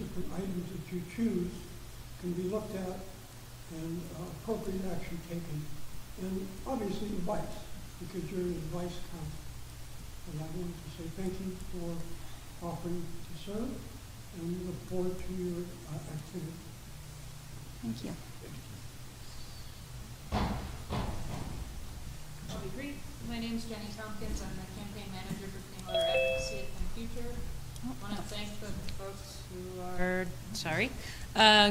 different items that you choose can be looked at and appropriate action taken. And obviously advice, because you're an advice council. And I wanted to say thank you for offering to serve, and we look forward to your activity. Thank you. I'll be brief. My name is Jenny Tompkins. I'm the campaign manager for Clean Water Advocacy at Clean Future. I want to thank the folks who are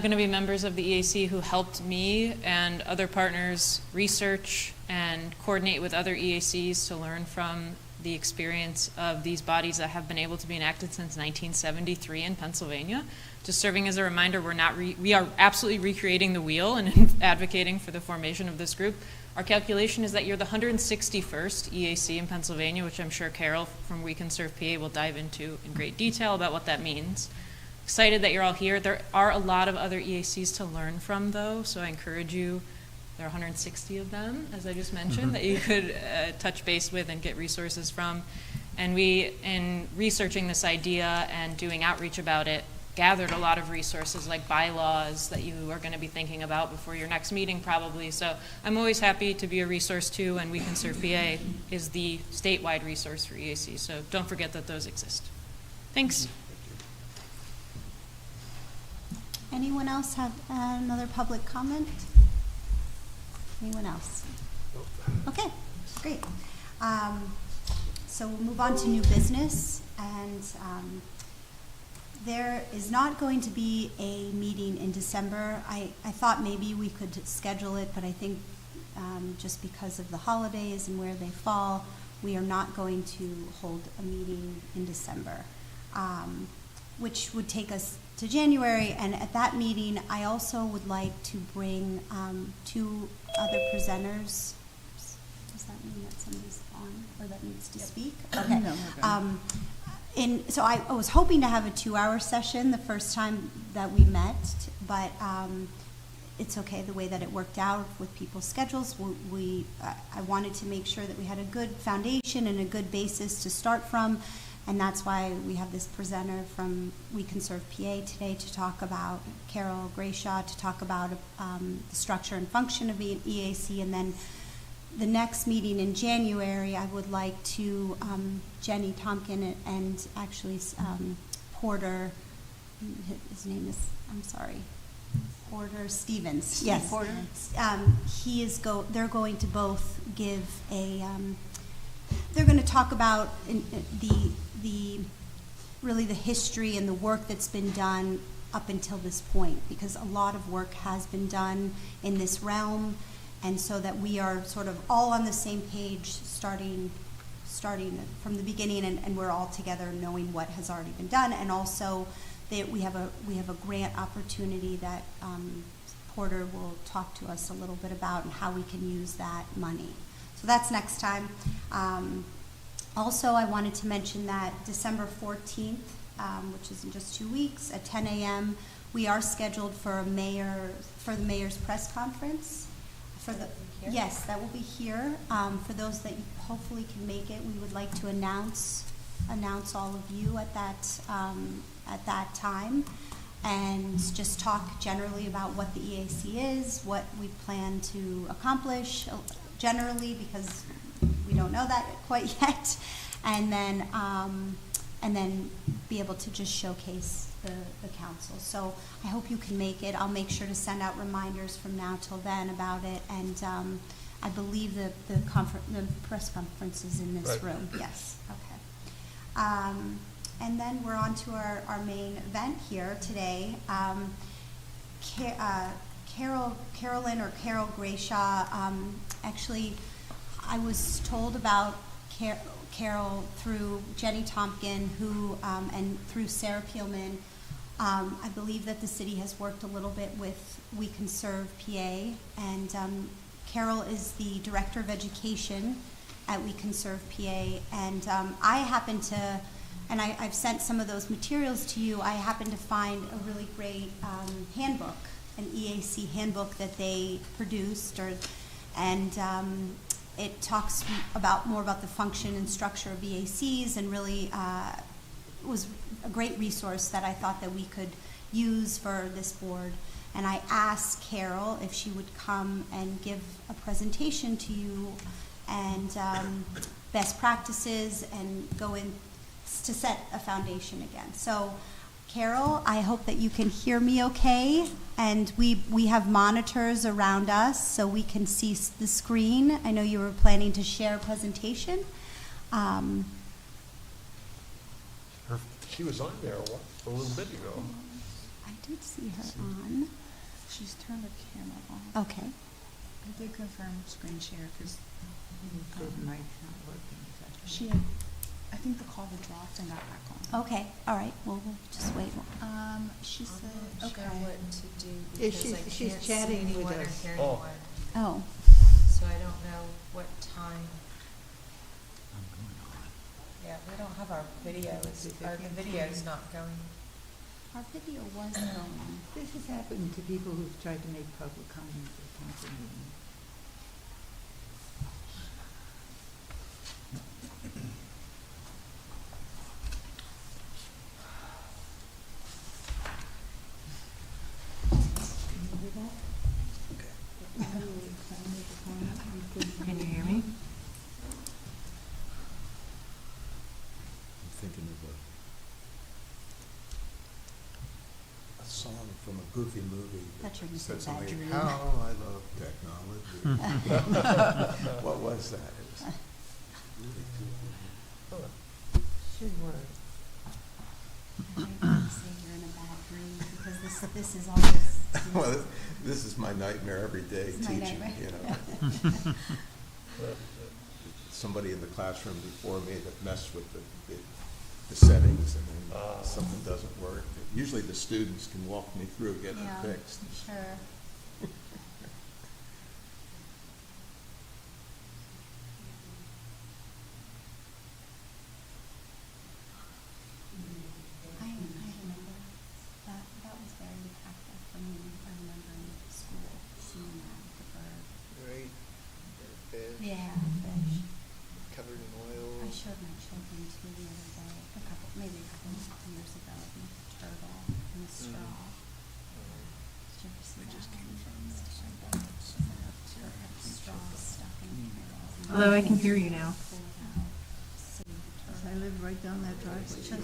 going to be members of the EAC who helped me and other partners research and coordinate with other EACs to learn from the experience of these bodies that have been able to be enacted since 1973 in Pennsylvania. Just serving as a reminder, we are absolutely recreating the wheel and advocating for the formation of this group. Our calculation is that you're the 161st EAC in Pennsylvania, which I'm sure Carol from We Can Serve PA will dive into in great detail about what that means. Excited that you're all here. There are a lot of other EACs to learn from, though, so I encourage you. There are 160 of them, as I just mentioned, that you could touch base with and get resources from. And we, in researching this idea and doing outreach about it, gathered a lot of resources like bylaws that you are going to be thinking about before your next meeting probably. So I'm always happy to be a resource too, and We Can Serve PA is the statewide resource for EAC. So don't forget that those exist. Thanks. Anyone else have another public comment? Anyone else? Okay, great. So we'll move on to new business, and there is not going to be a meeting in December. I thought maybe we could schedule it, but I think just because of the holidays and where they fall, we are not going to hold a meeting in December, which would take us to January. And at that meeting, I also would like to bring 2 other presenters. Does that mean that somebody's on or that needs to speak? Okay. No, So I was hoping to have a 2-hour session the first time that we met, but it's okay the way that it worked out with people's schedules. I wanted to make sure that we had a good foundation and a good basis to start from, and that's why we have this presenter from We Can Serve PA today to talk about, Carol Grayshaw, to talk about the structure and function of EAC, and then the next meeting in January, I would like to, Jenny Tompkin and actually Porter, his name is, I'm sorry, Porter Stevens. Yes. Porter. They're going to both give they're going to talk about really the history and the work that's been done up until this point, because a lot of work has been done in this realm. And so that we are sort of all on the same page, starting from the beginning, and we're all together knowing what has already been done, and also that we have a grant opportunity that Porter will talk to us a little bit about and how we can use that money. So that's next time. Also, I wanted to mention that December 14th, which is in just 2 weeks, at 10 a.m., we are scheduled for the mayor's press conference. Yes, that will be here. For those that hopefully can make it, we would like to announce all of you at that time, and just talk generally about what the EAC is, what we plan to accomplish generally, because we don't know that quite yet, and then be able to just showcase the council. So I hope you can make it. I'll make sure to send out reminders from now till then about it, and I believe the press conference is in this room. Yes. Okay. And then we're on to our main event here today. Carol Grayshaw. Actually, I was told about Carol through Jenny Tompkin, who and through Sarah Peelman. I believe that the city has worked a little bit with We Can Serve PA, and Carol is the Director of Education at We Can Serve PA, and I happen to, and I've sent some of those materials to you, I happen to find a really great handbook, an EAC handbook that they produced, and it talks more about the function and structure of EACs, and really was a great resource that I thought that we could use for this board. And I asked Carol if she would come and give a presentation to you and best practices and go in to set a foundation again. So Carol, I hope that you can hear me okay. And we have monitors around us so we can see the screen. I know you were planning to share a presentation. She was on there a little bit ago. I did see her on. She's turned her camera on. Okay. I did confirm screen share because The mic's not working. she had, I think the call had dropped and got back on. Okay. All right. Well, we'll just wait. She said, I'm not okay. sure what to do Yeah, because I she's can't see chatting with anyone or us. hear Oh. anyone. Oh. So I don't know what time. Yeah, we don't have our video. The video's not going. Our video was going. This has happened to people who've tried to make public comments at council meetings. Can you hear me? I'm thinking of a song from a Goofy movie. Thought you were gonna say Said something, Bad Dream. how I love technology. What was that? It was really cool. Should work. I might say you're in a bad dream because this is always. Well, this is my nightmare every day, It's my teaching, nightmare. you know. Somebody in the classroom before me that messed with the settings and then something doesn't work. Usually the students can walk me through getting it fixed. Sure. I remember that was very impactful for me. I remember in school seeing that, the bird. Right, fish, Yeah, fish. covered in I oil. showed my children too the other day, maybe a couple years ago, the turtle and the straw. Did you ever see that? Just came from straw stuck in the Hello, I can hear you now. I live right down that driveway.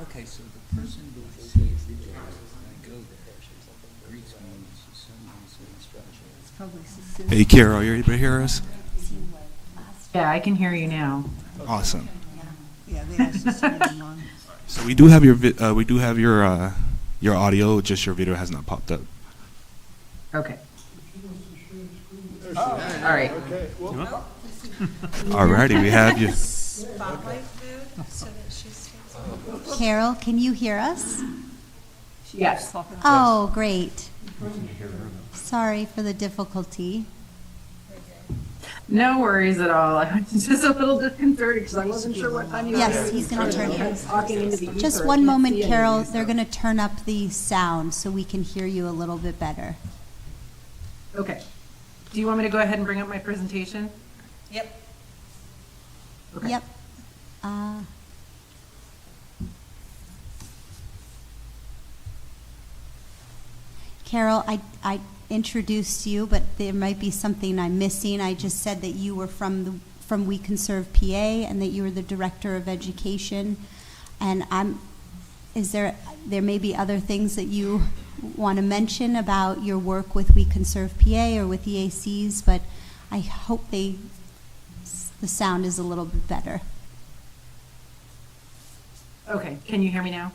Okay, so the person who sees the job, I go there, greets me, and she suddenly says, It's probably Cecilia. Hey, Carol, you able to hear us? Yeah, I can hear you now. Awesome. Yeah, they asked us to get him on. So we do have your audio, just your video has not popped up. Okay. She wants to share the screen. All right. Okay, well, Alrighty, we have you. Spotlight mode so that she's facing. Carol, can you hear us? Yes. Oh, great. Sorry for the difficulty. No worries at all. I was just a little disconcerted because I wasn't sure what time you were. Yes, he's going to turn it. Talking into the ether. Just I one can't moment, see Carol. anything, They're so. going to turn up the sound so we can hear you a little bit better. Okay. Do you want me to go ahead and bring up my presentation? Yep. Okay. Yep. Carol, I introduced you, but there might be something I'm missing. I just said that you were from We Conserve PA and that you were the Director of Education. And there may be other things that you want to mention about your work with We Conserve PA or with EACs, but I hope the sound is a little bit better. Okay. Can you hear me now?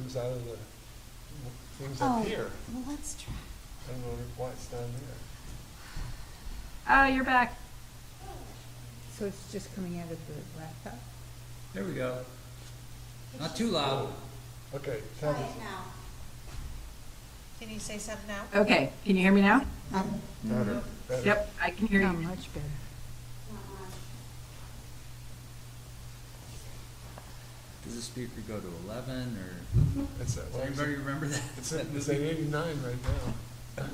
comes out of the things Oh, up here. well, let's try. I don't know why it's down there. You're back. So it's just coming out of the laptop? There we go. Not too loud. Okay, Try tell me. it now. Can you say something now? Okay, can you hear me now? Better. Yep, I can hear Not you. much better. Does the speaker go to 11 or? It's at, Does anybody remember that? it's at 89 right now.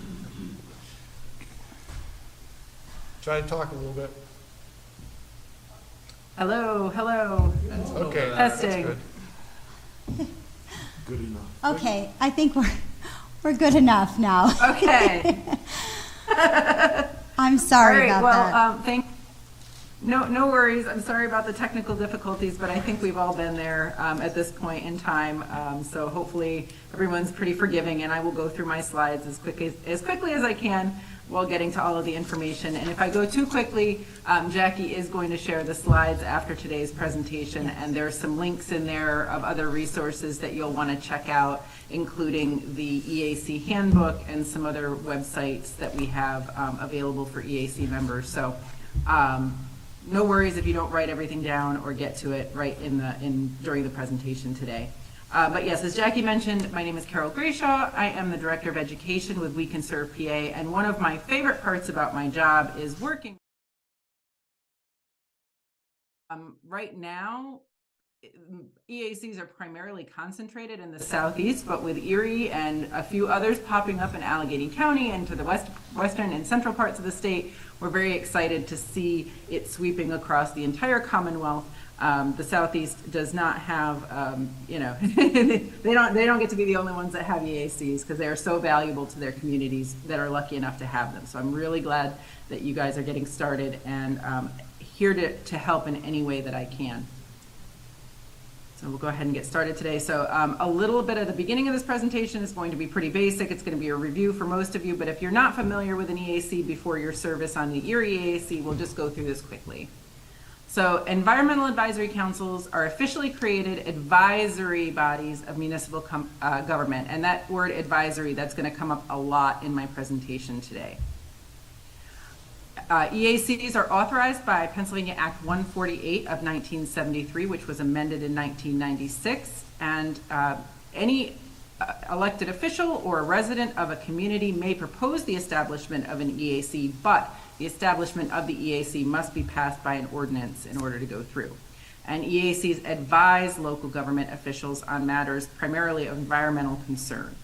Try to talk a little bit. Hello, hello. Okay, that's Testing. good. Good enough. Okay, I think we're good enough now. Okay. I'm sorry All right, about that. No worries. I'm sorry about the technical difficulties, but I think we've all been there at this point in time. So hopefully everyone's pretty forgiving, and I will go through my slides as quickly as I can while getting to all of the information. And if I go too quickly, Jackie is going to share the slides after today's presentation, and there's some links in there of other resources that you'll want to check out, including the EAC handbook and some other websites that we have available for EAC members. So no worries if you don't write everything down or get to it right during the presentation today. But yes, as Jackie mentioned, my name is Carol Grayshaw. I am the Director of Education with We Can Serve PA, and one of my favorite parts about my job is working. Right now, EACs are primarily concentrated in the southeast, but with Erie and a few others popping up in Allegheny County and to the western and central parts of the state, we're very excited to see it sweeping across the entire Commonwealth. The Southeast does not have, they don't get to be the only ones that have EACs because they are so valuable to their communities that are lucky enough to have them. So I'm really glad that you guys are getting started and here to help in any way that I can. So we'll go ahead and get started today. So a little bit at the beginning of this presentation is going to be pretty basic. It's going to be a review for most of you, but if you're not familiar with an EAC before your service on the Erie EAC, we'll just go through this quickly. So environmental advisory councils are officially created advisory bodies of municipal government. And that word advisory, that's going to come up a lot in my presentation today. EACs are authorized by Pennsylvania Act 148 of 1973, which was amended in 1996. And any elected official or a resident of a community may propose the establishment of an EAC, but the establishment of the EAC must be passed by an ordinance in order to go through. And EACs advise local government officials on matters primarily of environmental concern.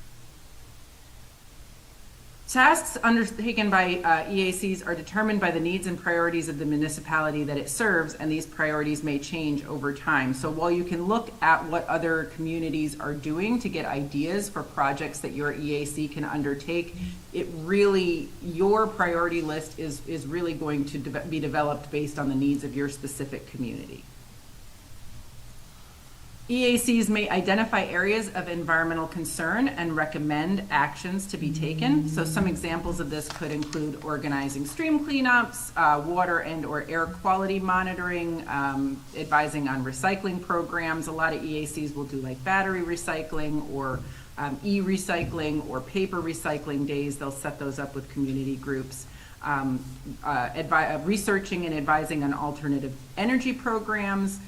Tasks undertaken by EACs are determined by the needs and priorities of the municipality that it serves, and these priorities may change over time. So while you can look at what other communities are doing to get ideas for projects that your EAC can undertake, your priority list is really going to be developed based on the needs of your specific community. EACs may identify areas of environmental concern and recommend actions to be taken. So some examples of this could include organizing stream cleanups, water and or air quality monitoring, advising on recycling programs. A lot of EACs will do like battery recycling or e-recycling or paper recycling days. They'll set those up with community groups. Researching and advising on alternative energy programs,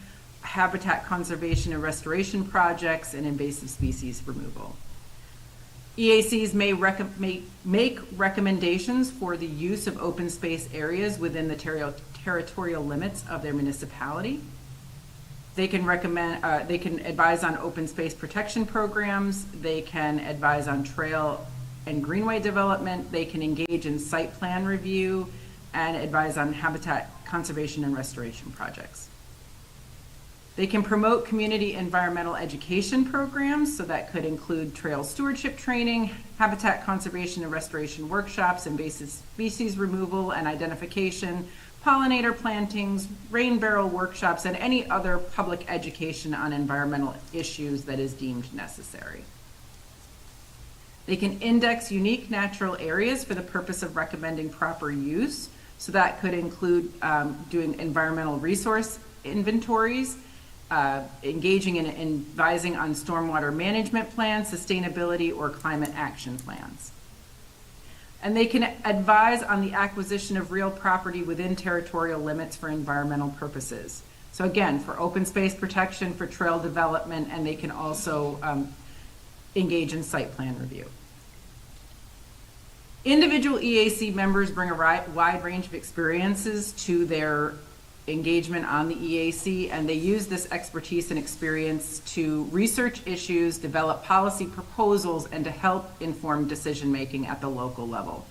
habitat conservation and restoration projects, and invasive species removal. EACs may make recommendations for the use of open space areas within the territorial limits of their municipality. They can they can advise on open space protection programs. They can advise on trail and greenway development. They can engage in site plan review and advise on habitat conservation and restoration projects. They can promote community environmental education programs, so that could include trail stewardship training, habitat conservation and restoration workshops, invasive species removal and identification, pollinator plantings, rain barrel workshops, and any other public education on environmental issues that is deemed necessary. They can index unique natural areas for the purpose of recommending proper use, so that could include doing environmental resource inventories, engaging in advising on stormwater management plans, sustainability, or climate action plans. And they can advise on the acquisition of real property within territorial limits for environmental purposes. So again, for open space protection, for trail development, and they can also engage in site plan review. Individual EAC members bring a wide range of experiences to their engagement on the EAC, and they use this expertise and experience to research issues, develop policy proposals, and to help inform decision-making at the local level.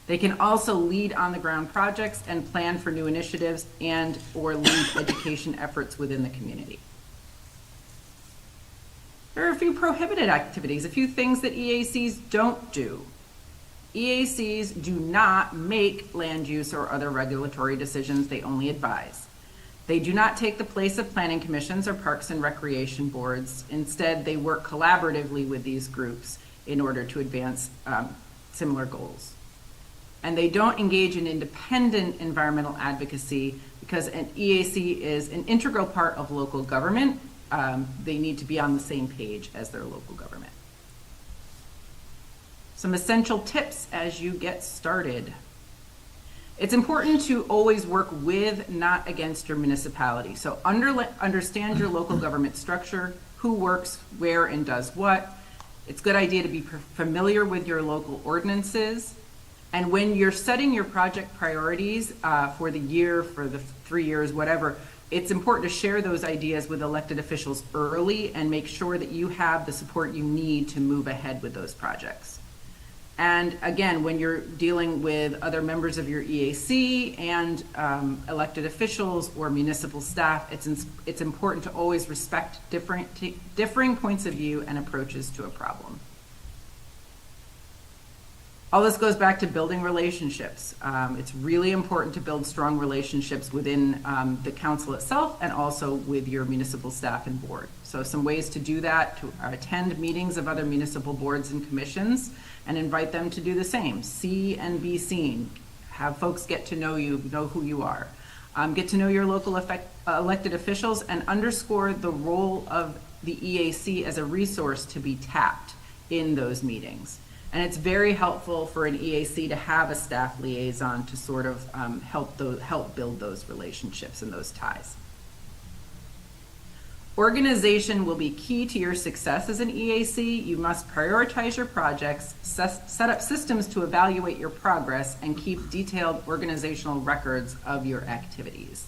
They can also lead on-the-ground projects and plan for new initiatives and or lead education efforts within the community. There are a few prohibited activities, a few things that EACs don't do. EACs do not make land use or other regulatory decisions, they only advise. They do not take the place of planning commissions or parks and recreation boards. Instead, they work collaboratively with these groups in order to advance similar goals. And they don't engage in independent environmental advocacy because an EAC is an integral part of local government. They need to be on the same page as their local government. Some essential tips as you get started. It's important to always work with, not against your municipality. So understand your local government structure, who works where and does what. It's a good idea to be familiar with your local ordinances. And when you're setting your project priorities for the year, for the 3 years, whatever, it's important to share those ideas with elected officials early and make sure that you have the support you need to move ahead with those projects. And again, when you're dealing with other members of your EAC and elected officials or municipal staff, it's important to always respect differing points of view and approaches to a problem. All this goes back to building relationships. It's really important to build strong relationships within the council itself and also with your municipal staff and board. So some ways to do that, to attend meetings of other municipal boards and commissions and invite them to do the same. See and be seen. Have folks get to know you, know who you are. Get to know your local elected officials and underscore the role of the EAC as a resource to be tapped in those meetings. And it's very helpful for an EAC to have a staff liaison to sort of help build those relationships and those ties. Organization will be key to your success as an EAC. You must prioritize your projects, set up systems to evaluate your progress, and keep detailed organizational records of your activities.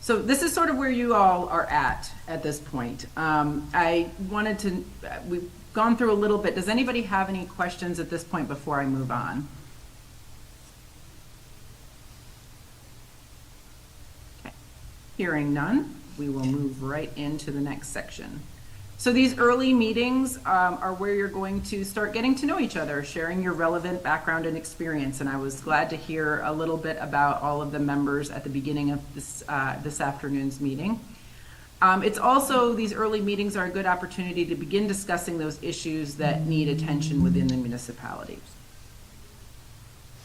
So this is sort of where you all are at this point. We've gone through a little bit. Does anybody have any questions at this point before I move on? Okay. Hearing none, we will move right into the next section. So these early meetings are where you're going to start getting to know each other, sharing your relevant background and experience. And I was glad to hear a little bit about all of the members at the beginning of this afternoon's meeting. It's also, these early meetings are a good opportunity to begin discussing those issues that need attention within the municipality.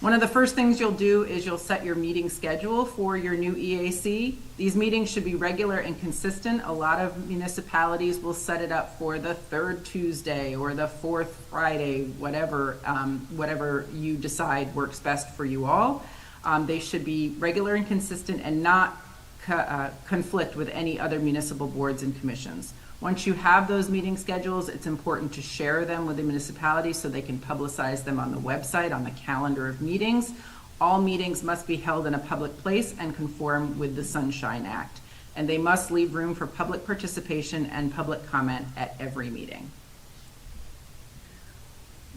One of the first things you'll do is you'll set your meeting schedule for your new EAC. These meetings should be regular and consistent. A lot of municipalities will set it up for the third Tuesday or the fourth Friday, whatever you decide works best for you all. They should be regular and consistent and not conflict with any other municipal boards and commissions. Once you have those meeting schedules, it's important to share them with the municipality so they can publicize them on the website, on the calendar of meetings. All meetings must be held in a public place and conform with the Sunshine Act. And they must leave room for public participation and public comment at every meeting.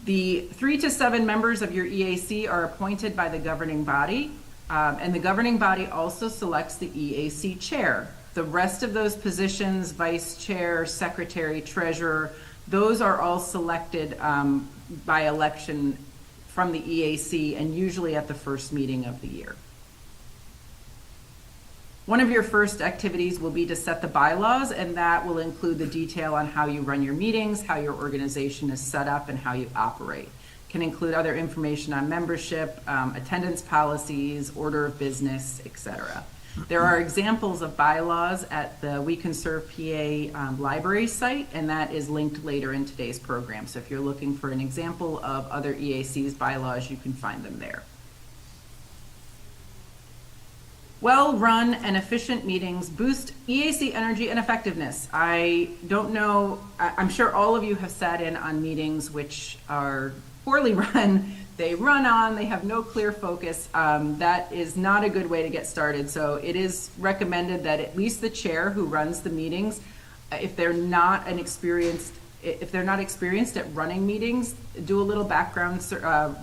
The 3 to 7 members of your EAC are appointed by the governing body. And the governing body also selects the EAC chair. The rest of those positions, vice chair, secretary, treasurer, those are all selected by election from the EAC and usually at the first meeting of the year. One of your first activities will be to set the bylaws, and that will include the detail on how you run your meetings, how your organization is set up, and how you operate. Can include other information on membership, attendance policies, order of business, etc. There are examples of bylaws at the We Can Serve PA library site, and that is linked later in today's program. So if you're looking for an example of other EAC's bylaws, you can find them there. Well-run and efficient meetings boost EAC energy and effectiveness. I don't know, I'm sure all of you have sat in on meetings which are poorly run. They run on, they have no clear focus. That is not a good way to get started. So it is recommended that at least the chair who runs the meetings, if they're not experienced at running meetings, do a little background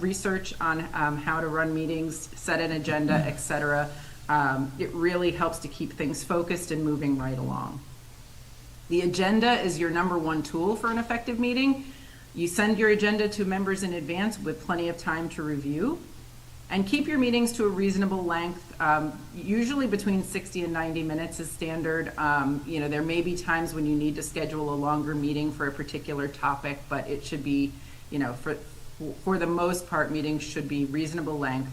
research on how to run meetings, set an agenda, etc. It really helps to keep things focused and moving right along. The agenda is your number one tool for an effective meeting. You send your agenda to members in advance with plenty of time to review, and keep your meetings to a reasonable length. Usually between 60 and 90 minutes is standard. There may be times when you need to schedule a longer meeting for a particular topic, but it should be, for the most part, meetings should be reasonable length.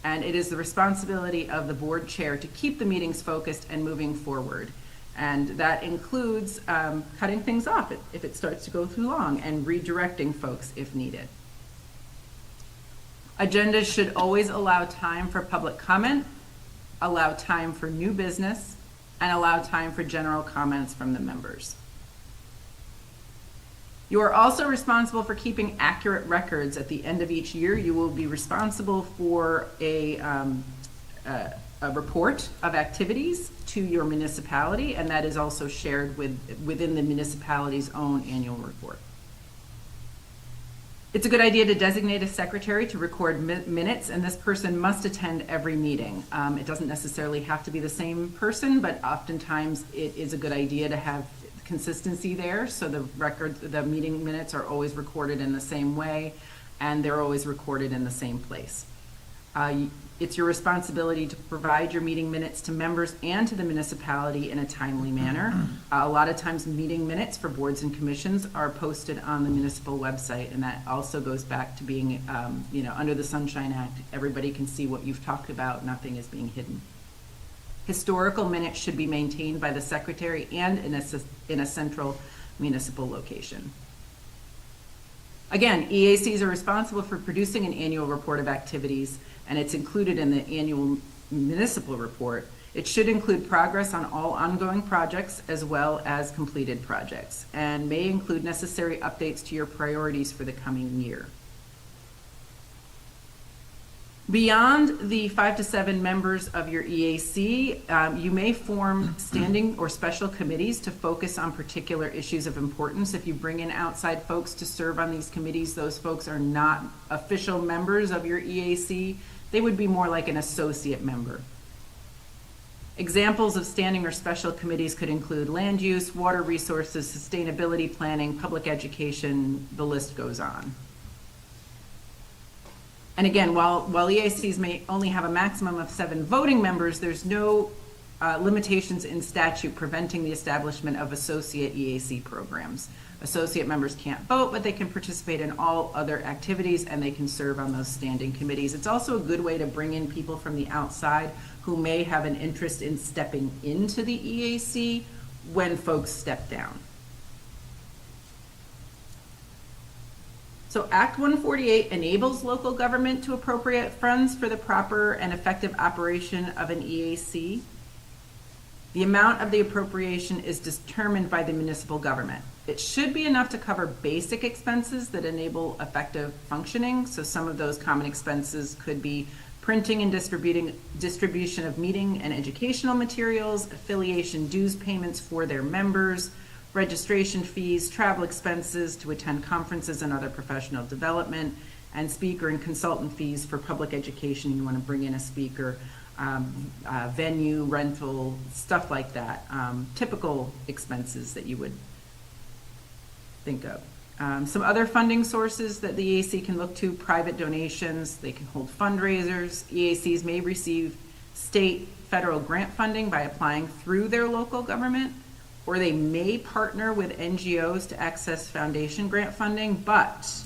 And it is the responsibility of the board chair to keep the meetings focused and moving forward. And that includes cutting things off if it starts to go too long, and redirecting folks if needed. Agendas should always allow time for public comment, allow time for new business, and allow time for general comments from the members. You are also responsible for keeping accurate records. At the end of each year, you will be responsible for a report of activities to your municipality, and that is also shared within the municipality's own annual report. It's a good idea to designate a secretary to record minutes, and this person must attend every meeting. It doesn't necessarily have to be the same person, but oftentimes it is a good idea to have consistency there, so the meeting minutes are always recorded in the same way, and they're always recorded in the same place. It's your responsibility to provide your meeting minutes to members and to the municipality in a timely manner. A lot of times meeting minutes for boards and commissions are posted on the municipal website, and that also goes back to being, under the Sunshine Act, everybody can see what you've talked about, nothing is being hidden. Historical minutes should be maintained by the secretary and in a central municipal location. Again, EACs are responsible for producing an annual report of activities, and it's included in the annual municipal report. It should include progress on all ongoing projects as well as completed projects, and may include necessary updates to your priorities for the coming year. Beyond the 5 to 7 members of your EAC, you may form standing or special committees to focus on particular issues of importance. If you bring in outside folks to serve on these committees, those folks are not official members of your EAC. They would be more like an associate member. Examples of standing or special committees could include land use, water resources, sustainability planning, public education, the list goes on. And again, while EACs may only have a maximum of 7 voting members, there's no limitations in statute preventing the establishment of associate EAC programs. Associate members can't vote, but they can participate in all other activities, and they can serve on those standing committees. It's also a good way to bring in people from the outside who may have an interest in stepping into the EAC when folks step down. So Act 148 enables local government to appropriate funds for the proper and effective operation of an EAC. The amount of the appropriation is determined by the municipal government. It should be enough to cover basic expenses that enable effective functioning. So some of those common expenses could be printing and distribution of meeting and educational materials, affiliation dues payments for their members, registration fees, travel expenses to attend conferences and other professional development, and speaker and consultant fees for public education. You want to bring in a speaker, venue, rental, stuff like that. Typical expenses that you would think of. Some other funding sources that the EAC can look to: private donations, they can hold fundraisers. EACs may receive state, federal grant funding by applying through their local government, or they may partner with NGOs to access foundation grant funding, but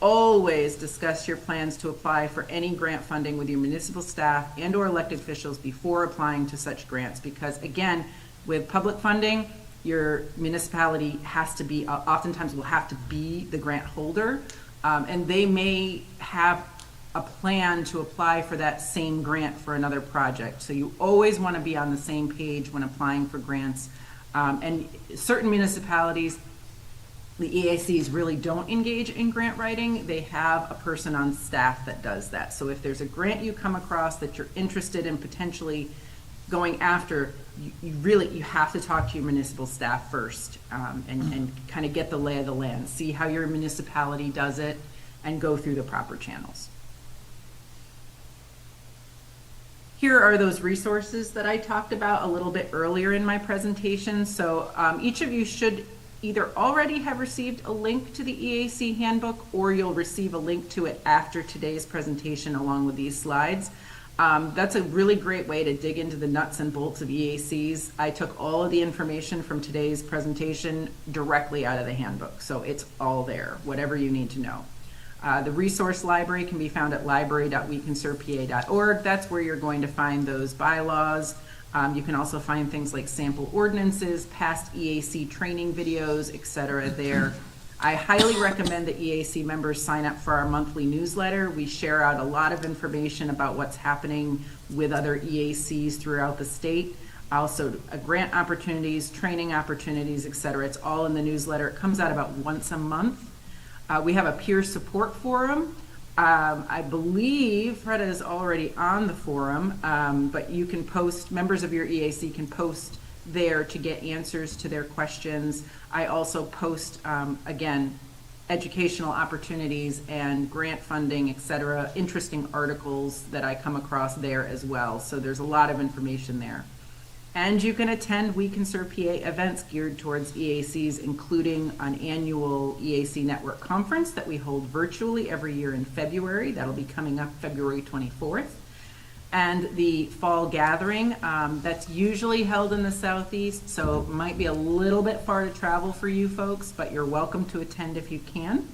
always discuss your plans to apply for any grant funding with your municipal staff and/or elected officials before applying to such grants. Because again, with public funding, your municipality has to be, oftentimes will have to be the grant holder, and they may have a plan to apply for that same grant for another project. So you always want to be on the same page when applying for grants. And certain municipalities, the EACs really don't engage in grant writing. They have a person on staff that does that. So if there's a grant you come across that you're interested in potentially going after, you have to talk to your municipal staff first, and kind of get the lay of the land, see how your municipality does it, and go through the proper channels. Here are those resources that I talked about a little bit earlier in my presentation. So each of you should either already have received a link to the EAC handbook, or you'll receive a link to it after today's presentation along with these slides. That's a really great way to dig into the nuts and bolts of EACs. I took all of the information from today's presentation directly out of the handbook, so it's all there, whatever you need to know. The resource library can be found at library.wecanservepa.org. That's where you're going to find those bylaws. You can also find things like sample ordinances, past EAC training videos, etc. there. I highly recommend that EAC members sign up for our monthly newsletter. We share out a lot of information about what's happening with other EACs throughout the state. Also, grant opportunities, training opportunities, etc. It's all in the newsletter. It comes out about once a month. We have a peer support forum. I believe Freda is already on the forum, but you can post, members of your EAC can post there to get answers to their questions. I also post, again, educational opportunities and grant funding, etc., interesting articles that I come across there as well. So there's a lot of information there. And you can attend We Can Serve PA events geared towards EACs, including an annual EAC Network Conference that we hold virtually every year in February. That'll be coming up February 24th. And the fall gathering, that's usually held in the Southeast, so it might be a little bit far to travel for you folks, but you're welcome to attend if you can.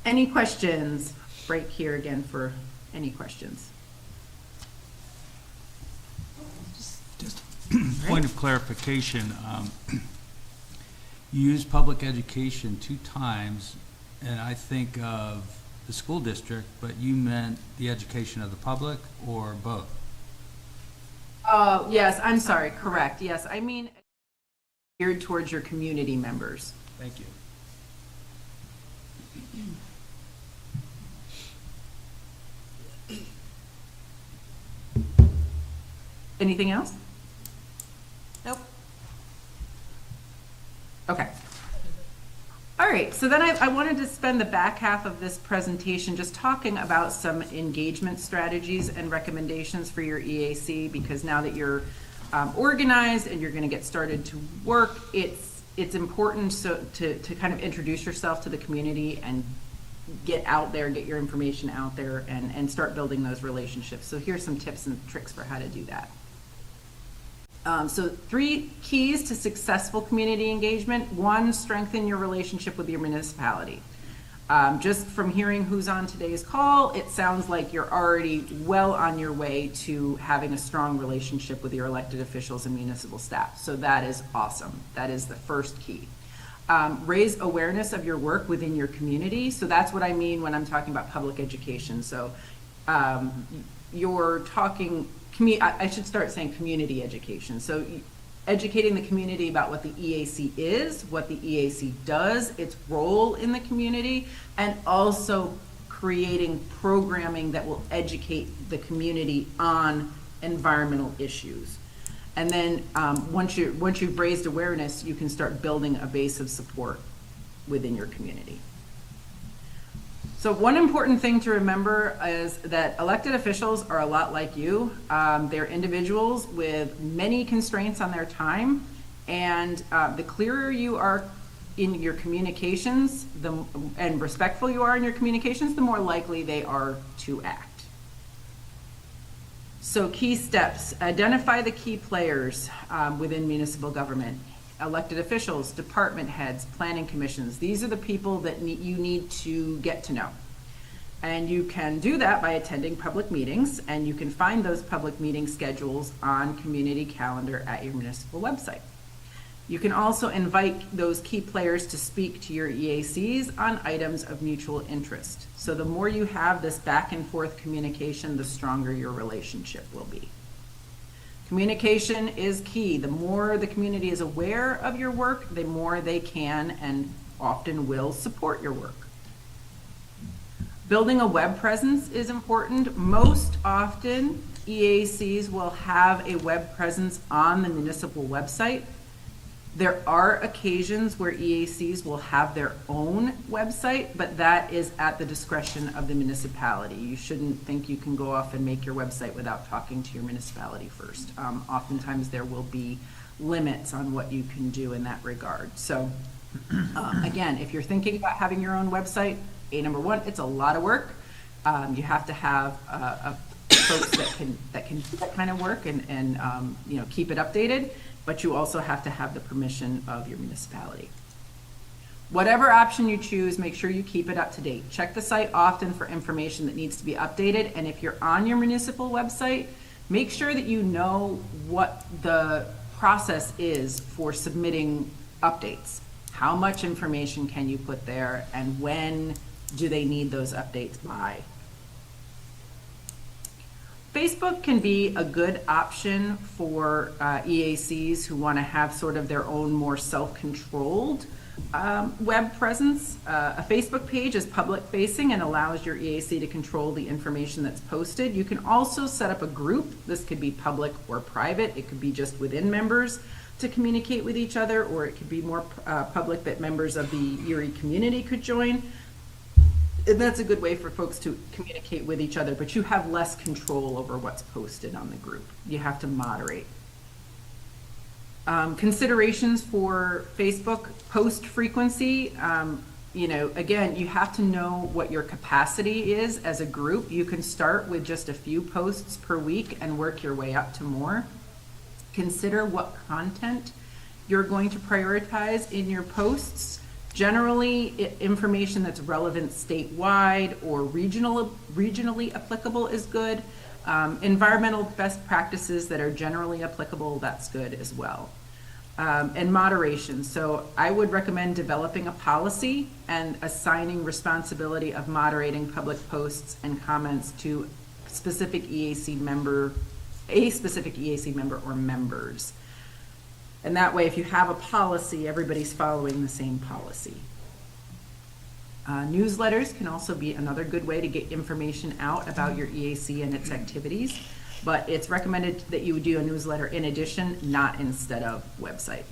Any questions? Break here again for any questions. Just point of clarification, you used public education 2 times, and I think of the school district, but you meant the education of the public or both? Oh, yes, I'm sorry, correct. Yes, I mean geared towards your community members. Thank you. Anything else? Nope. Okay. All right, so then I wanted to spend the back half of this presentation just talking about some engagement strategies and recommendations for your EAC, because now that you're organized and you're going to get started to work, it's important to kind of introduce yourself to the community and get out there, get your information out there, and start building those relationships. So here's some tips and tricks for how to do that. So 3 keys to successful community engagement. 1, strengthen your relationship with your municipality. Just from hearing who's on today's call, it sounds like you're already well on your way to having a strong relationship with your elected officials and municipal staff. So that is awesome. That is the first key. Raise awareness of your work within your community. So that's what I mean when I'm talking about public education. So you're talking, I should start saying community education. So educating the community about what the EAC is, what the EAC does, its role in the community, and also creating programming that will educate the community on environmental issues. And then once you've raised awareness, you can start building a base of support within your community. So one important thing to remember is that elected officials are a lot like you. They're individuals with many constraints on their time, and the clearer you are in your communications and respectful you are in your communications, the more likely they are to act. So key steps: identify the key players within municipal government. elected officials, department heads, planning commissions. These are the people that you need to get to know. And you can do that by attending public meetings, and you can find those public meeting schedules on community calendar at your municipal website. You can also invite those key players to speak to your EACs on items of mutual interest. So the more you have this back and forth communication, the stronger your relationship will be. Communication is key. The more the community is aware of your work, the more they can and often will support your work. Building a web presence is important. Most often, EACs will have a web presence on the municipal website. There are occasions where EACs will have their own website, but that is at the discretion of the municipality. You shouldn't think you can go off and make your website without talking to your municipality first. Oftentimes there will be limits on what you can do in that regard. So again, if you're thinking about having your own website, number one, it's a lot of work. You have to have folks that can do that kind of work and keep it updated. But you also have to have the permission of your municipality. Whatever option you choose, make sure you keep it up to date. Check the site often for information that needs to be updated, and if you're on your municipal website, make sure that you know what the process is for submitting updates. How much information can you put there, and when do they need those updates by? Facebook can be a good option for EACs who want to have sort of their own more self-controlled web presence. A Facebook page is public-facing and allows your EAC to control the information that's posted. You can also set up a group. This could be public or private. It could be just within members to communicate with each other, or it could be more public that members of the Erie community could join. And that's a good way for folks to communicate with each other, but you have less control over what's posted on the group. You have to moderate. Considerations for Facebook post frequency. Again, you have to know what your capacity is as a group. You can start with just a few posts per week and work your way up to more. Consider what content you're going to prioritize in your posts. Generally, information that's relevant statewide or regionally applicable is good. Environmental best practices that are generally applicable, that's good as well. And moderation. So I would recommend developing a policy and assigning responsibility of moderating public posts and comments to a specific EAC member or members. And that way, if you have a policy, everybody's following the same policy. Newsletters can also be another good way to get information out about your EAC and its activities, but it's recommended that you would do a newsletter in addition, not instead of website.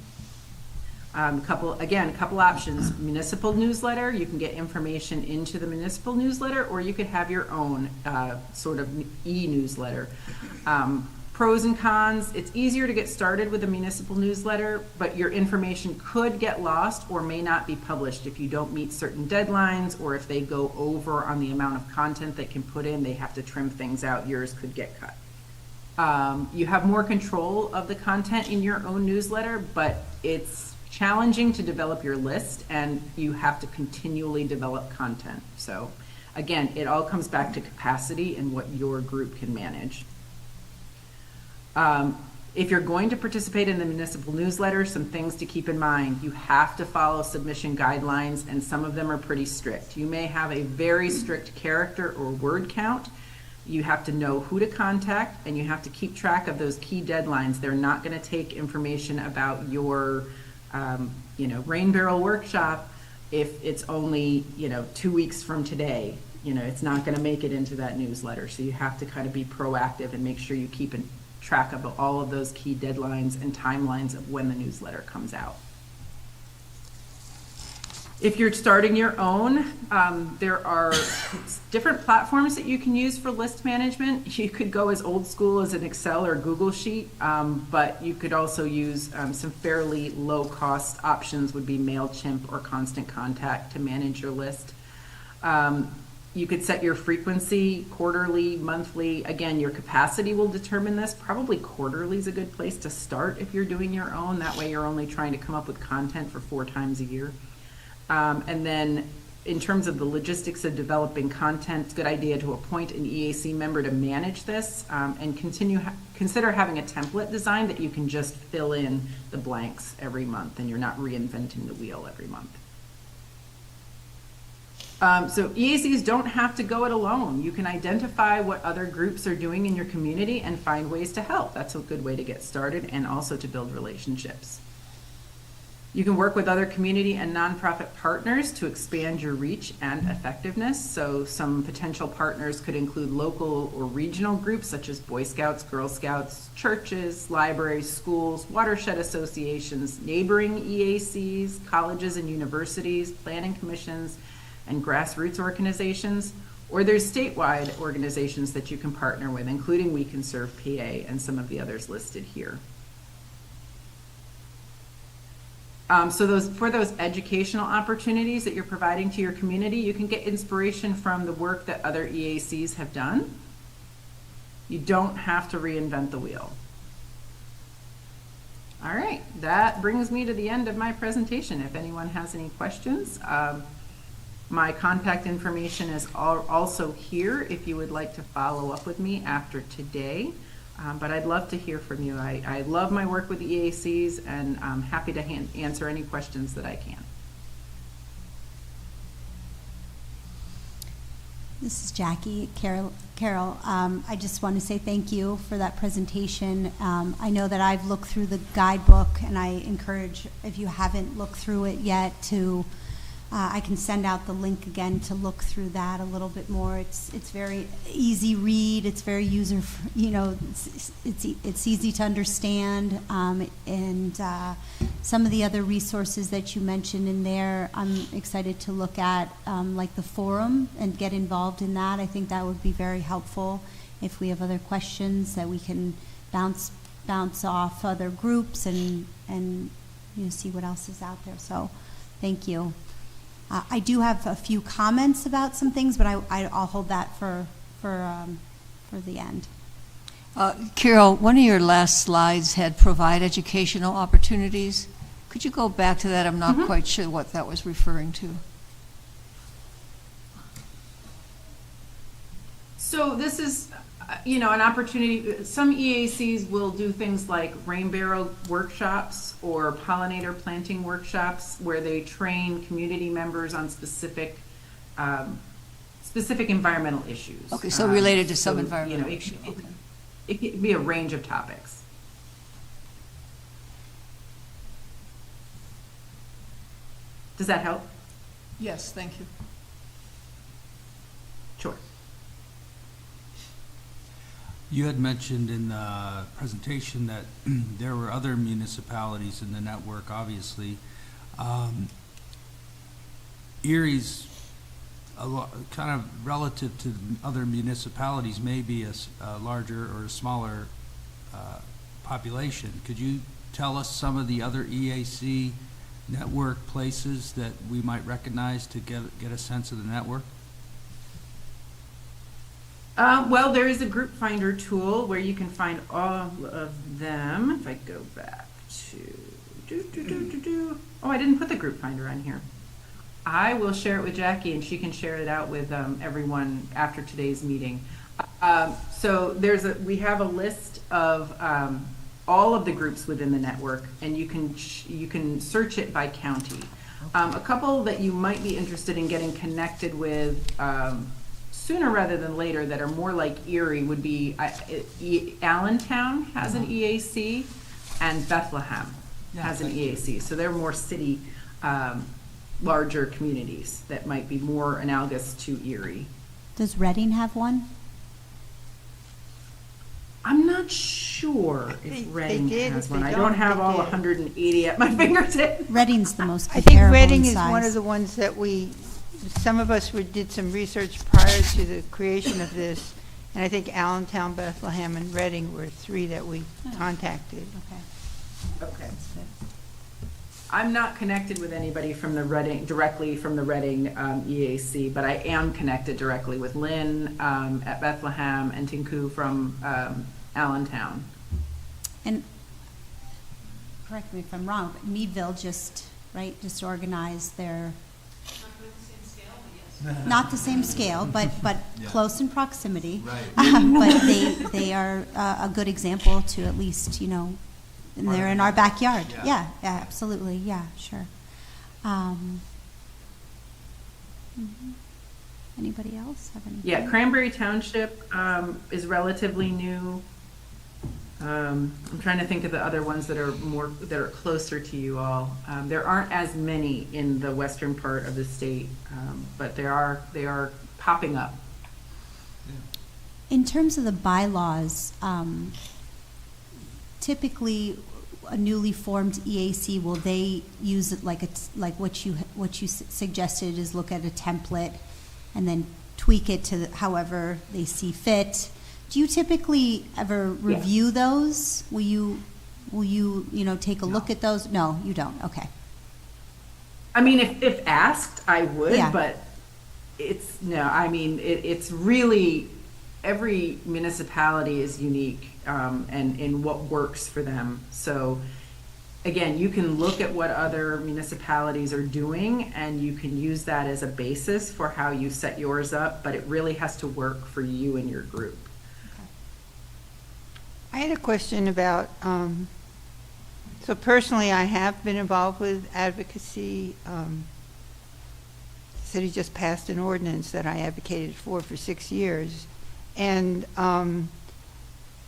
Couple options. Municipal newsletter, you can get information into the municipal newsletter, or you could have your own sort of e-newsletter. Pros and cons, it's easier to get started with a municipal newsletter, but your information could get lost or may not be published if you don't meet certain deadlines, or if they go over on the amount of content they can put in, they have to trim things out, yours could get cut. You have more control of the content in your own newsletter, but it's challenging to develop your list, and you have to continually develop content. So again, it all comes back to capacity and what your group can manage. If you're going to participate in the municipal newsletter, some things to keep in mind. You have to follow submission guidelines, and some of them are pretty strict. You may have a very strict character or word count. You have to know who to contact, and you have to keep track of those key deadlines. They're not going to take information about your, rain barrel workshop if it's only, 2 weeks from today. It's not going to make it into that newsletter. So you have to kind of be proactive and make sure you keep in track of all of those key deadlines and timelines of when the newsletter comes out. If you're starting your own, there are different platforms that you can use for list management. You could go as old school as an Excel or Google Sheet, but you could also use some fairly low cost options would be MailChimp or Constant Contact to manage your list. You could set your frequency, quarterly, monthly. Again, your capacity will determine this. Probably quarterly is a good place to start if you're doing your own. That way you're only trying to come up with content for 4 times a year. And then in terms of the logistics of developing content, it's a good idea to appoint an EAC member to manage this, and consider having a template design that you can just fill in the blanks every month and you're not reinventing the wheel every month. So EACs don't have to go it alone. You can identify what other groups are doing in your community and find ways to help. That's a good way to get started and also to build relationships. You can work with other community and nonprofit partners to expand your reach and effectiveness. So some potential partners could include local or regional groups such as Boy Scouts, Girl Scouts, churches, libraries, schools, watershed associations, neighboring EACs, colleges and universities, planning commissions, and grassroots organizations, or there's statewide organizations that you can partner with, including We Can Serve PA and some of the others listed here. So for those educational opportunities that you're providing to your community, you can get inspiration from the work that other EACs have done. You don't have to reinvent the wheel. All right, that brings me to the end of my presentation. If anyone has any questions, my contact information is also here if you would like to follow up with me after today. But I'd love to hear from you. I love my work with the EACs, and I'm happy to answer any questions that I can. This is Jackie. Carol, I just want to say thank you for that presentation. I know that I've looked through the guidebook, and I encourage, if you haven't looked through it yet, to I can send out the link again to look through that a little bit more. It's very easy read. It's very user, it's easy to understand. And some of the other resources that you mentioned in there, I'm excited to look at, like the forum, and get involved in that. I think that would be very helpful if we have other questions that we can bounce off other groups and see what else is out there. So, thank you. I do have a few comments about some things, but I'll hold that for the end. Carol, one of your last slides had provide educational opportunities. Could you go back to that? I'm not quite sure what that was referring to. So this is, an opportunity. Some EACs will do things like rain barrel workshops or pollinator planting workshops where they train community members on specific environmental issues. Okay, so related to some environmental issue. It could be a range of topics. Does that help? Yes, thank you. Sure. You had mentioned in the presentation that there were other municipalities in the network, obviously. Erie's kind of relative to other municipalities, maybe a larger or a smaller population. Could you tell us some of the other EAC network places that we might recognize to get a sense of the network? Well, there is a group finder tool where you can find all of them. If I go back to, oh, I didn't put the group finder on here. I will share it with Jackie, and she can share it out with everyone after today's meeting. So we have a list of all of the groups within the network, and you can search it by county. A couple that you might be interested in getting connected with sooner rather than later that are more like Erie would be Allentown has an EAC, and Bethlehem has an EAC. So they're more city, larger communities that might be more analogous to Erie. Does Reading have one? I'm not sure if Reading did, has if one. they I don't, don't have they all did. 180 at my fingertips. Reading's the most I think comparable Reading in is one size. of the ones that some of us did some research prior to the creation of this, and I think Allentown, Bethlehem, and Reading were 3 that we contacted. Okay. Okay. I'm not connected with anybody from the Reading, directly from the Reading EAC, but I am connected directly with Lynn at Bethlehem and Tinku from Allentown. And correct me if I'm wrong, but Meadville just organized their, not the same scale, but close in proximity. Right. But they are a good example to at least, and they're in our backyard. Yeah, absolutely, yeah, sure. Mhm. Anybody else have anything? Yeah, Cranberry Township is relatively new. I'm trying to think of the other ones that are closer to you all. There aren't as many in the western part of the state, but they are popping up. In terms of the bylaws, typically a newly formed EAC, will they use it like what you suggested is look at a template and then tweak it to however they see fit? Do you typically ever review those? Will you take a look at those? No, you don't. Okay. I mean, if asked, I would, Yeah. but it's really, every municipality is unique and in what works for them. So again, you can look at what other municipalities are doing and you can use that as a basis for how you set yours up, but it really has to work for you and your group. I had a question about, so personally, I have been involved with advocacy. The city just passed an ordinance that I advocated for 6 years. And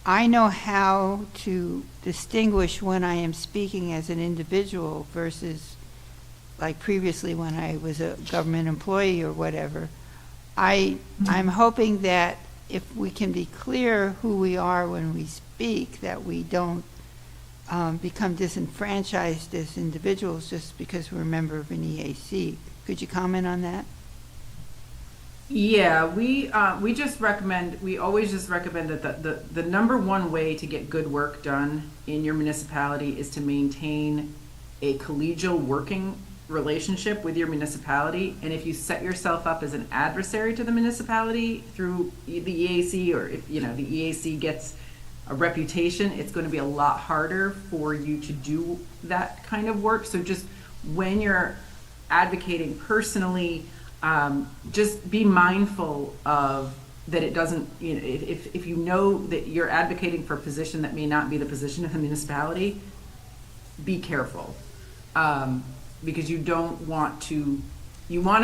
I know how to distinguish when I am speaking as an individual versus like previously when I was a government employee or whatever. I'm hoping that if we can be clear who we are when we speak, that we don't become disenfranchised as individuals just because we're a member of an EAC. Could you comment on that? Yeah, we always just recommend that the number one way to get good work done in your municipality is to maintain a collegial working relationship with your municipality. And if you set yourself up as an adversary to the municipality through the EAC, or if the EAC gets a reputation, it's going to be a lot harder for you to do that kind of work. So just when you're advocating personally, just be mindful of that. It doesn't, if you know that you're advocating for a position that may not be the position of the municipality, be careful. Because you want to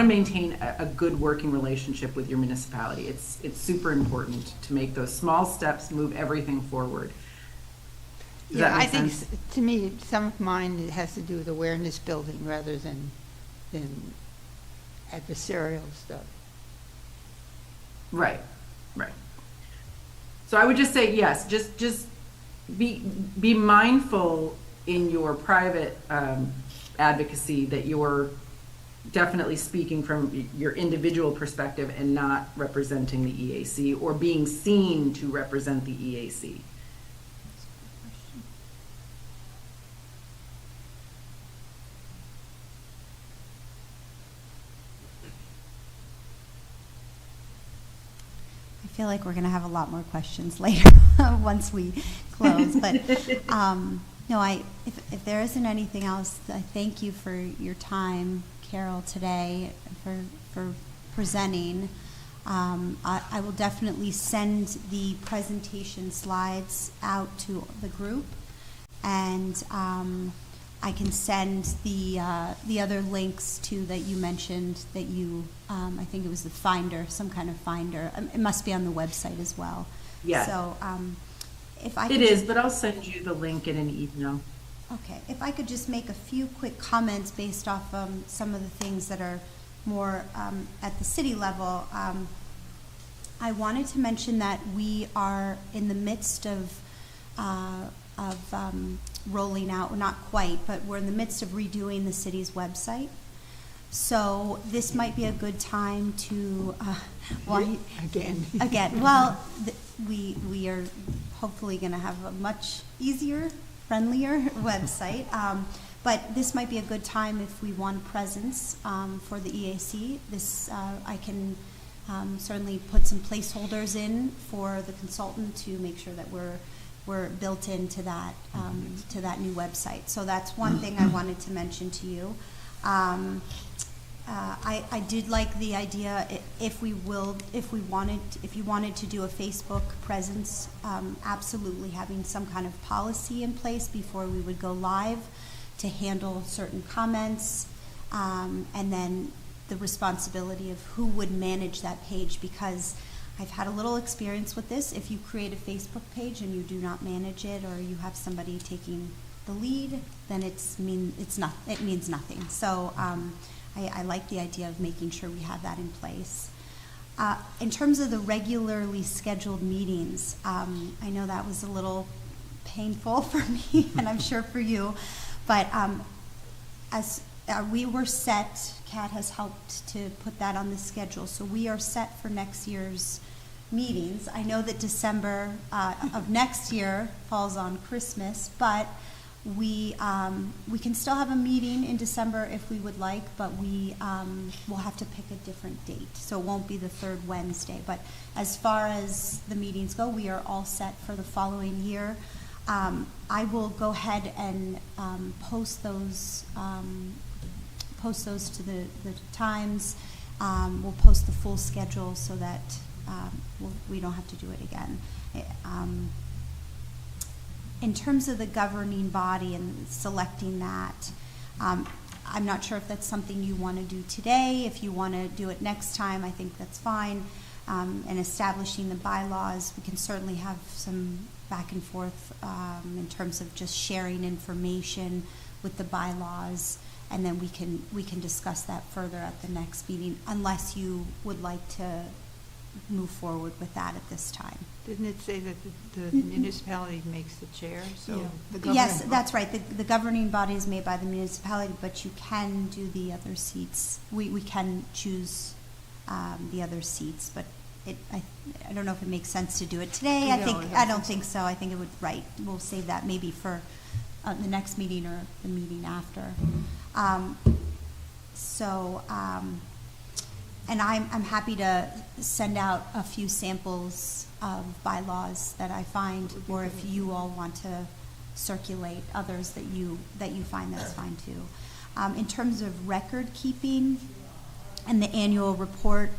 maintain a good working relationship with your municipality. It's super important to make those small steps, move everything forward. Does that make sense? Think to me, some of mine has to do with awareness building rather than adversarial stuff. Right. So I would just say yes. Just be mindful in your private advocacy that you're definitely speaking from your individual perspective and not representing the EAC or being seen to represent the EAC. I feel like we're going to have a lot more questions later once we close. But no, if there isn't anything else, I thank you for your time, Carol, today, for presenting. I will definitely send the presentation slides out to the group, and I can send the other links too that you mentioned that you, I think it was the Finder, some kind of Finder. It must be on the website as well. Yeah. So if I could It is, but I'll send you the link in an email. Okay, if I could just make a few quick comments based off some of the things that are more at the city level. I wanted to mention that we are in the midst of rolling out, well, not quite, but we're in the midst of redoing the city's website. So this might be a good time to, again, well, we are hopefully going to have a much easier, friendlier website. But this might be a good time if we want presence for the EAC. This, I can certainly put some placeholders in for the consultant to make sure that we're built into that new website. So that's one thing I wanted to mention to you. I did like the idea, if you wanted to do a Facebook presence, absolutely having some kind of policy in place before we would go live to handle certain comments, and then the responsibility of who would manage that page, because I've had a little experience with this. If you create a Facebook page and you do not manage it, or you have somebody taking the lead, then it means nothing. So I like the idea of making sure we have that in place. In terms of the regularly scheduled meetings, I know that was a little painful for me, and I'm sure for you, but as we were set, Kat has helped to put that on the schedule, so we are set for next year's meetings. I know that December of next year falls on Christmas, but we can still have a meeting in December if we would like, but we will have to pick a different date, so it won't be the third Wednesday. But as far as the meetings go, we are all set for the following year. I will go ahead and post those to the Times. We'll post the full schedule so that we don't have to do it again. In terms of the governing body and selecting that, I'm not sure if that's something you want to do today. If you want to do it next time, I think that's fine. And establishing the bylaws, we can certainly have some back and forth in terms of just sharing information with the bylaws, and then we can discuss that further at the next meeting, unless you would like to move forward with that at this time. Didn't it say that the municipality makes the chair, so? Yes, that's right. The governing body is made by the municipality, but you can do the other seats. We can choose the other seats, but I don't know if it makes sense to do it today. I don't think so. I think it would, we'll save that maybe for the next meeting or the meeting after. And I'm happy to send out a few samples of bylaws that I find, or if you all want to circulate others that you find, that's fine too. In terms of record keeping and the annual report,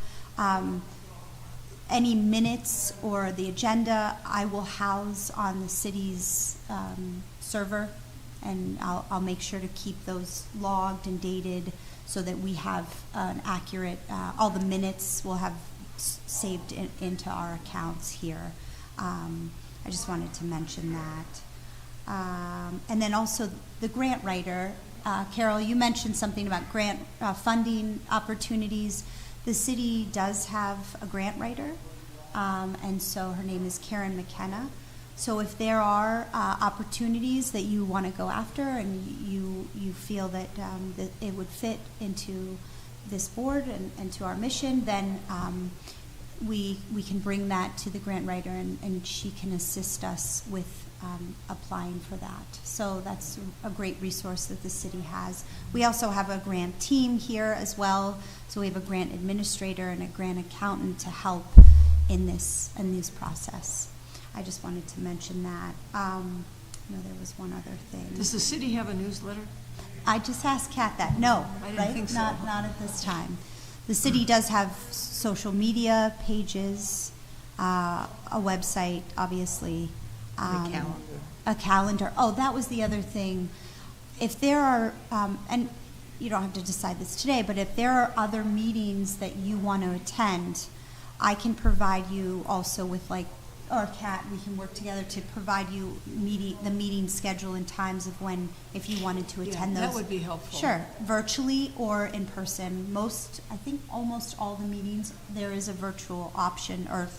any minutes or the agenda I will house on the city's server, and I'll make sure to keep those logged and dated so that we have an accurate, all the minutes we'll have saved into our accounts here. I just wanted to mention that. And then also the grant writer, Carol, you mentioned something about grant funding opportunities. The city does have a grant writer, and so her name is Karen McKenna. So if there are opportunities that you want to go after and you feel that it would fit into this board and to our mission, then we can bring that to the grant writer, and she can assist us with applying for that. So that's a great resource that the city has. We also have a grant team here as well. So we have a grant administrator and a grant accountant to help in this process. I just wanted to mention that. No, there was one other thing. Does the city have a newsletter? I just asked Kat that. No, I didn't right? think so. Not at this time. The city does have social media pages, a website, obviously. A calendar. A calendar. Oh, that was the other thing. If there are, and you don't have to decide this today, but if there are other meetings that you want to attend, I can provide you also with or Kat, we can work together to provide you the meeting schedule and times of when, if you wanted to attend those. That would be helpful. Sure, virtually or in person. I think almost all the meetings, there is a virtual option, or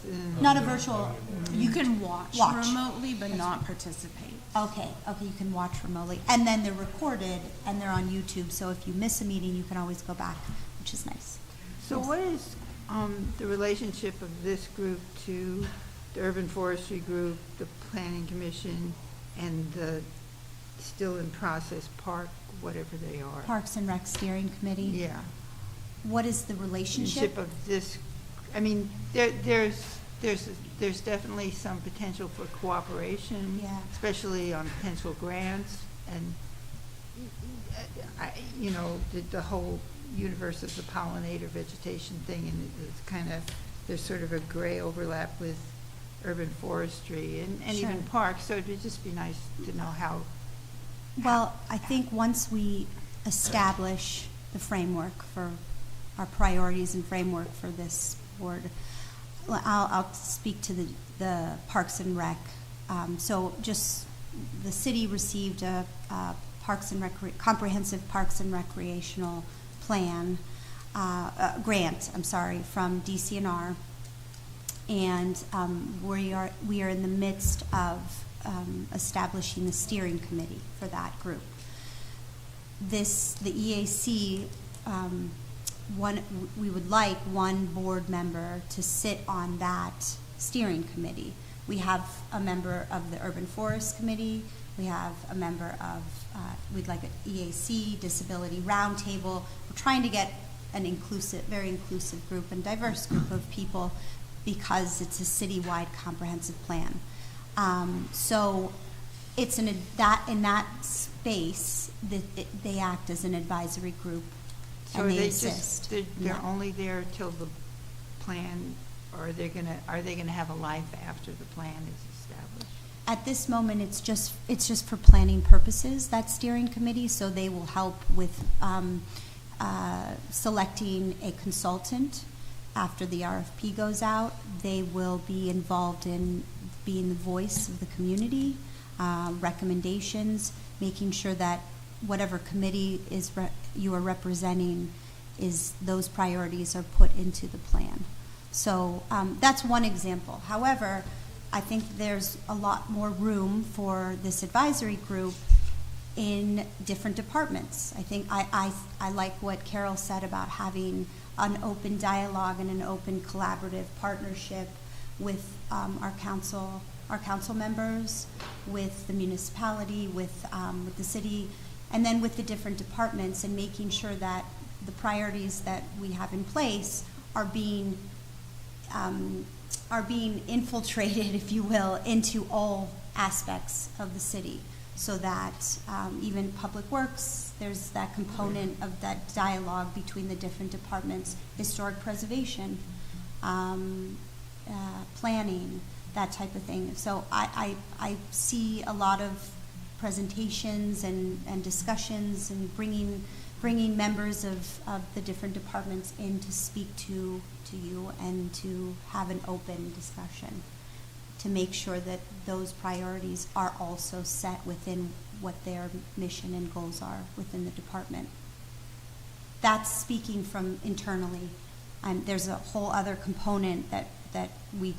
not a virtual. You can watch remotely, but not participate. Okay, you can watch remotely. And then they're recorded and they're on YouTube, so if you miss a meeting, you can always go back, which is nice. So what is the relationship of this group to the Urban Forestry Group, the Planning Commission, and the still in process, park, whatever they are. Parks and Rec Steering Committee? Yeah. What is the relationship? Of this, I mean, there's definitely some potential for cooperation. Yeah. Especially on potential grants, and, you know, the whole universe of the pollinator vegetation thing, and it's kind of, there's sort of a gray overlap with urban forestry and Sure. even parks, so it would just be nice to know how. Well, I think once we establish the framework for our priorities and framework for this board, I'll speak to the Parks and Rec. So just, the city received a comprehensive Parks and Recreational plan, grant, I'm sorry, from DCNR. And we are in the midst of establishing the steering committee for that group. The EAC, we would like one board member to sit on that steering committee. We have a member of the Urban Forest Committee. We have a member of, we'd like an EAC, Disability Roundtable. We're trying to get an inclusive, very inclusive group and diverse group of people because it's a citywide comprehensive plan. So it's in that space that they act as an advisory group. So and are they they assist. they're Yeah. only there till the plan, or are they gonna have a life after the plan is established? At this moment, it's just for planning purposes, that steering committee, so they will help with selecting a consultant after the RFP goes out. They will be involved in being the voice of the community, recommendations, making sure that whatever committee you are representing is those priorities are put into the plan. So that's one example. However, I think there's a lot more room for this advisory group in different departments. I think I like what Carol said about having an open dialogue and an open collaborative partnership with our council members, with the municipality, with the city, and then with the different departments, and making sure that the priorities that we have in place are being infiltrated, if you will, into all aspects of the city, so that even Public Works, there's that component of that dialogue between the different departments, historic preservation, planning, that type of thing. So I see a lot of presentations and discussions and bringing members of the different departments in to speak to you and to have an open discussion to make sure that those priorities are also set within what their mission and goals are within the department. That's speaking from internally. There's a whole other component that we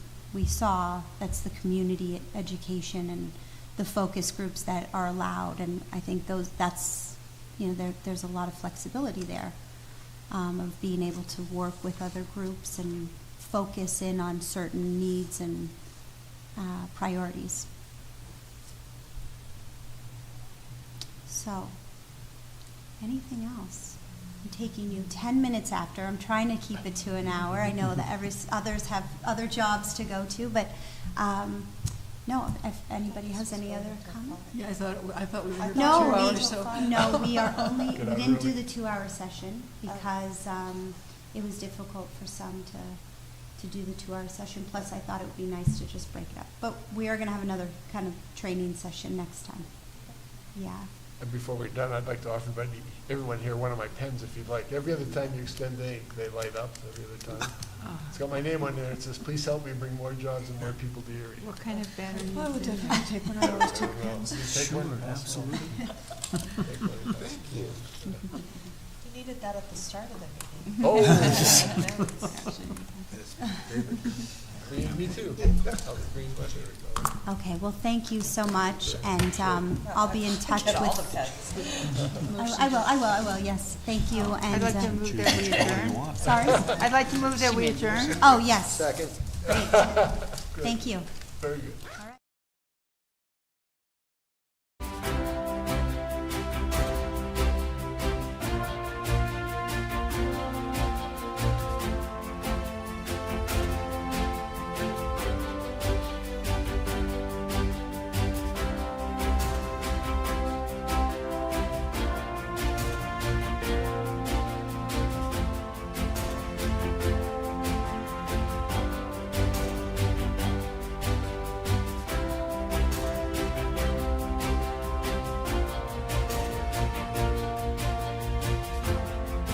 saw, that's the community education and the focus groups that are allowed, and I think there's a lot of flexibility there of being able to work with other groups and focus in on certain needs and priorities. So, anything else? I'm taking you 10 minutes after. I'm trying to keep it to an hour. I know that others have other jobs to go to, but no, if anybody has any other comments? Yeah, I thought we were here for No, 2 hours, so. we didn't do the 2-hour session because it was difficult for some to do the 2-hour session. Plus, I thought it would be nice to just break it up. But we are going to have another kind of training session next time. Yeah. And before we're done, I'd like to offer everyone here one of my pens if you'd like. Every other time you extend the ink, they light up every other time. It's got my name on there. It says, "Please help me bring more jobs and more people to Erie." What kind of battery? I would definitely take one of those two pens. You take one? Absolutely. Take one. Thank you. You needed that at the start of the meeting. Oh. Me too. Oh, green button, there we go. Okay, well, thank you so much, and I'll be in touch Get all the with... pens. I will, yes, thank you, and... I'd like to move that we adjourn. Sorry? I'd like to move that we adjourn. Oh, yes. Second. Great. Thank you. Very good.